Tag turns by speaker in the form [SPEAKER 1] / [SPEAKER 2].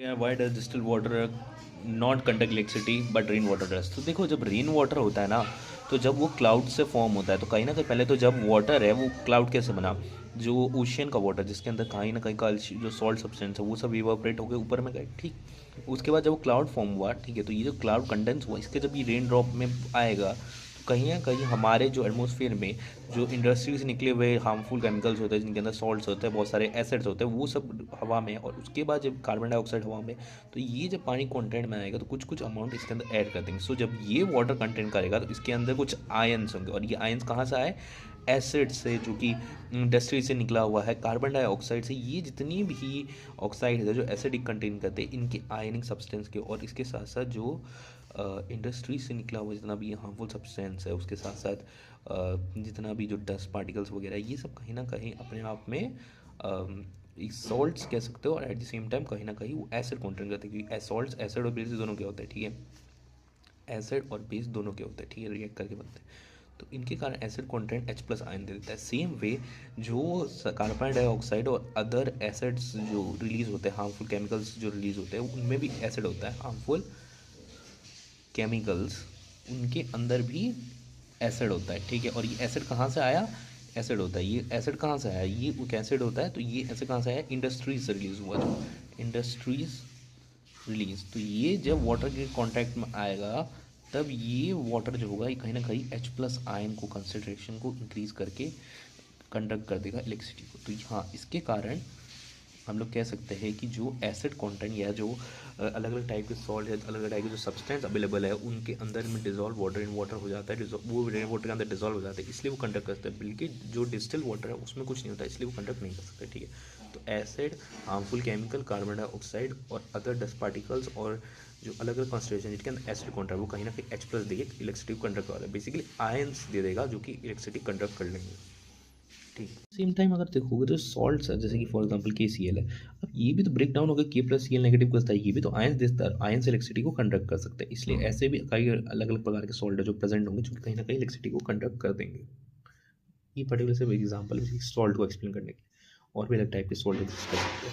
[SPEAKER 1] Why does distil water not conduct electricity but rain water does. तो देखो, जब rain water होता है ना, तो जब वो क्लाउड से फॉर्म होता है, तो कहीं ना कहीं पहले तो जब वाटर है वो क्लाउड कैसे बना, जो ओशियन का वाटर जिसके अंदर कहीं ना कहीं का जो सॉल्ट सब्सटेंस है वो सब इवापोरेट होकर ऊपर में गए, ठीक। उसके बाद जब वो क्लाउड फॉर्म हुआ, ठीक है, तो ये जो क्लाउड कंडेंस हुआ, इसके जब ये रेन ड्रॉप में आएगा, तो कहीं ना कहीं हमारे जो एटमोसफियर में जो इंडस्ट्री से निकले हुए हार्मफुल केमिकल्स होते हैं, जिनके अंदर सॉल्ट्स होते हैं, बहुत सारे एसिड्स होते हैं, वो सब हवा में, और उसके बाद जब कार्बन डाइऑक्साइड हवा में, तो ये जब पानी कंटेंट में आएगा तो कुछ कुछ अमाउंट इसके अंदर ऐड कर देंगे। सो जब ये वाटर कंटेंट करेगा तो इसके अंदर कुछ आयंस होंगे, और ये आयंस कहाँ से आए, एसिड से, जो कि इंडस्ट्री से निकला हुआ है, कार्बन डाइऑक्साइड से। ये जितनी भी ऑक्साइड है जो एसिडिक कंटेन करते हैं, इनके आयनिक सब्सटेंस के, और इसके साथ साथ जो इंडस्ट्री से निकला हुआ जितना भी हार्मफुल सब्सटेंस है, उसके साथ साथ जितना भी जो डस्ट पार्टिकल्स वगैरह, ये सब कहीं ना कहीं अपने आप में सॉल्ट्स कह सकते हो, और एट द सेम टाइम कहीं ना कहीं वो एसिड कंटेंट करते हैं, क्योंकि सॉल्ट्स एसिड और बेस दोनों के होते हैं, ठीक है। एसिड और बेस दोनों के होते हैं, ठीक है, रिएक्ट करके बनते हैं। तो इनके कारण acid content H plus ion दे देता है। सेम वे जो कार्बन डाइऑक्साइड और अदर एसिड्स जो रिलीज होते हैं, हार्मफुल केमिकल्स जो रिलीज होते हैं, उनमें भी एसिड होता है, हार्मफुल केमिकल्स, उनके अंदर भी एसिड होता है, ठीक है। और ये एसिड कहाँ से आया, एसिड होता है, ये एसिड कहाँ से आया, ये एक एसिड होता है, तो ये एसिड कहाँ से आया, इंडस्ट्रीज से रिलीज हुआ, जो इंडस्ट्रीज रिलीज, तो ये जब वाटर के कांटेक्ट में आएगा, तब ये वाटर जो होगा ये कहीं ना कहीं H प्लस आयन को, कंसनट्रेशन को इंक्रीज करके कंडक्ट कर देगा इलेक्ट्रिसिटी को। तो हाँ, इसके कारण हम लोग कह सकते हैं कि जो एसिड कंटेंट या जो अलग अलग टाइप के सॉल्ट या अलग अलग टाइप के जो सब्सटेंस अवेलेबल है, उनके अंदर में डिजॉल्व वाटर इन वाटर हो जाता है, वो रेन वाटर के अंदर डिजॉल्व हो जाता है, इसलिए वो कंडक्ट करते हैं। बल्कि जो डिस्टिल वाटर है उसमें कुछ नहीं होता, इसलिए वो कंडक्ट नहीं कर सकते, ठीक है। तो acid, harmful chemical, carbon dioxide और अदर डस्ट पार्टिकल्स, और जो अलग अलग कॉन्सेंट्रेशन जिनके अंदर एसिड कंटेंट, वो कहीं ना कहीं H प्लस देके इलेक्ट्रिसिटी को कंडक्ट करवा है, बेसिकली आयंस दे देगा जो कि इलेक्ट्रिसिटी कंडक्ट कर लेंगे, ठीक। सेम टाइम अगर देखोगे तो सॉल्ट्स है, जैसे कि फॉर एग्जांपल KCl है, अब ये भी तो ब्रेक डाउन होकर K प्लस Cl नेगेटिव करता है, ये भी तो आयंस देता है, आयंस इलेक्ट्रिसिटी को कंडक्ट कर सकते हैं, इसलिए ऐसे भी कई अलग अलग प्रकार के सॉल्ट है जो प्रेजेंट होंगे, जो कि कहीं ना कहीं इलेक्ट्रिसिटी को कंडक्ट कर देंगे। ये पर्टिकुलर से एग्जाम्पल है सॉल्ट को एक्सप्लेन करने के लिए, और भी अलग टाइप के सॉल्ट डिस्कस करते हैं।